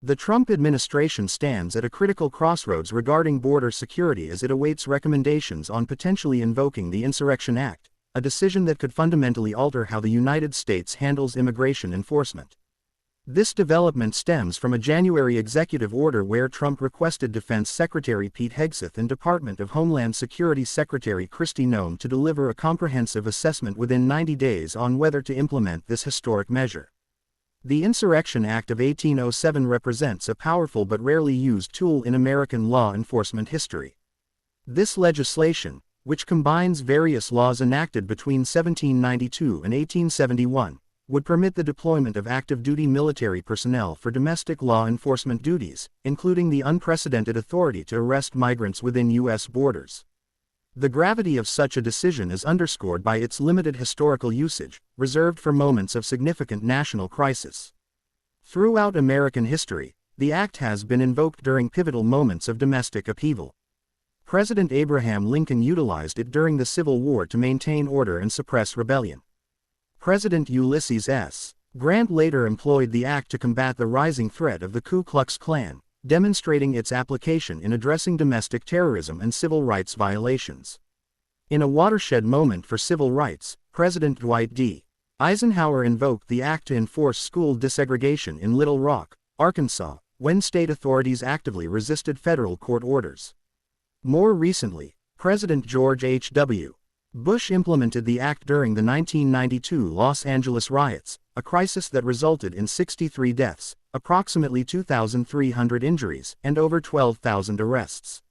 The Trump administration stands at a critical crossroads regarding border security as it awaits recommendations on potentially invoking the Insurrection Act, a decision that could fundamentally alter how the United States handles immigration enforcement. This development stems from a January executive order where Trump requested Defense Secretary Pete Hegseth and Department of Homeland Security Secretary Kristi Noem to deliver a comprehensive assessment within 90 days on whether to implement this historic measure. The Insurrection Act of 1807 represents a powerful but rarely used tool in American law enforcement history. This legislation, which combines various laws enacted between 1792 and 1871, would permit the deployment of active-duty military personnel for domestic law enforcement duties, including the unprecedented authority to arrest migrants within U.S. borders. The gravity of such a decision is underscored by its limited historical usage, reserved for moments of significant national crisis. Throughout American history, the act has been invoked during pivotal moments of domestic upheaval. President Abraham Lincoln utilized it during the Civil War to maintain order and suppress rebellion. President Ulysses S. Grant later employed the act to combat the rising threat of the Ku Klux Klan, demonstrating its application in addressing domestic terrorism and civil rights violations. In a watershed moment for civil rights, President Dwight D. Eisenhower invoked the act to enforce school desegregation in Little Rock, Arkansas, when state authorities actively resisted federal court orders. More recently, President George H.W. Bush implemented the act during the 1992 Los Angeles riots, a crisis that resulted in 63 deaths, approximately 2,300 injuries, and over 12,000 arrests.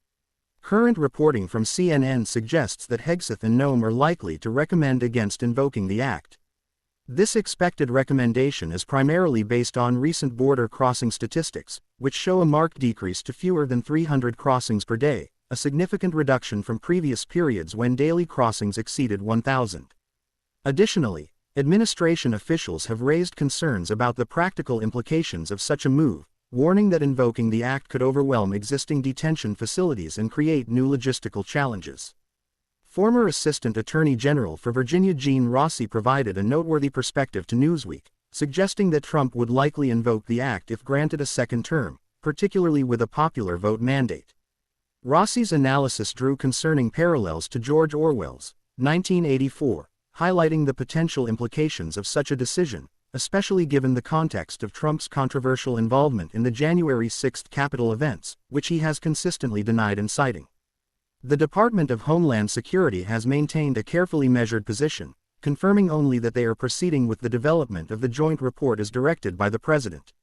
Current reporting from CNN suggests that Hegseth and Noem are likely to recommend against invoking the act. This expected recommendation is primarily based on recent border crossing statistics, which show a marked decrease to fewer than 300 crossings per day, a significant reduction from previous periods when daily crossings exceeded 1,000. Additionally, administration officials have raised concerns about the practical implications of such a move, warning that invoking the act could overwhelm existing detention facilities and create new logistical challenges. Former Assistant Attorney General for Virginia Gene Rossi provided a noteworthy perspective to Newsweek, suggesting that Trump would likely invoke the act if granted a second term, particularly with a popular vote mandate. Rossi's analysis drew concerning parallels to George Orwell's 1984, highlighting the potential implications of such a decision, especially given the context of Trump's controversial involvement in the January 6 Capitol events, which he has consistently denied inciting. The Department of Homeland Security has maintained a carefully measured position, confirming only that they are proceeding with the development of the joint report as directed by the President.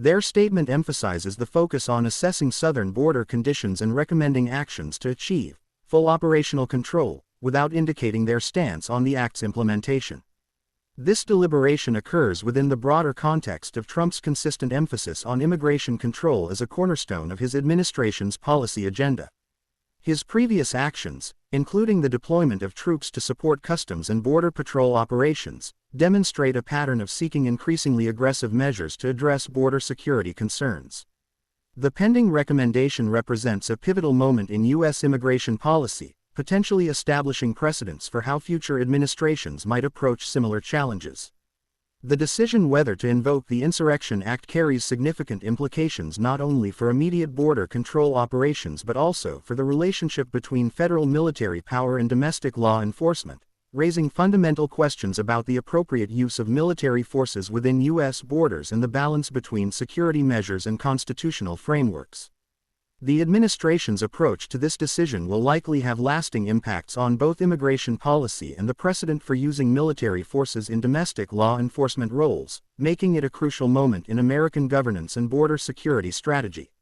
Their statement emphasizes the focus on assessing southern border conditions and recommending actions to achieve full operational control, without indicating their stance on the act's implementation. This deliberation occurs within the broader context of Trump's consistent emphasis on immigration control as a cornerstone of his administration's policy agenda. His previous actions, including the deployment of troops to support Customs and Border Patrol operations, demonstrate a pattern of seeking increasingly aggressive measures to address border security concerns. The pending recommendation represents a pivotal moment in U.S. immigration policy, potentially establishing precedents for how future administrations might approach similar challenges. The decision whether to invoke the Insurrection Act carries significant implications not only for immediate border control operations but also for the relationship between federal military power and domestic law enforcement, raising fundamental questions about the appropriate use of military forces within U.S. borders and the balance between security measures and constitutional frameworks. The administration's approach to this decision will likely have lasting impacts on both immigration policy and the precedent for using military forces in domestic law enforcement roles, making it a crucial moment in American governance and border security strategy.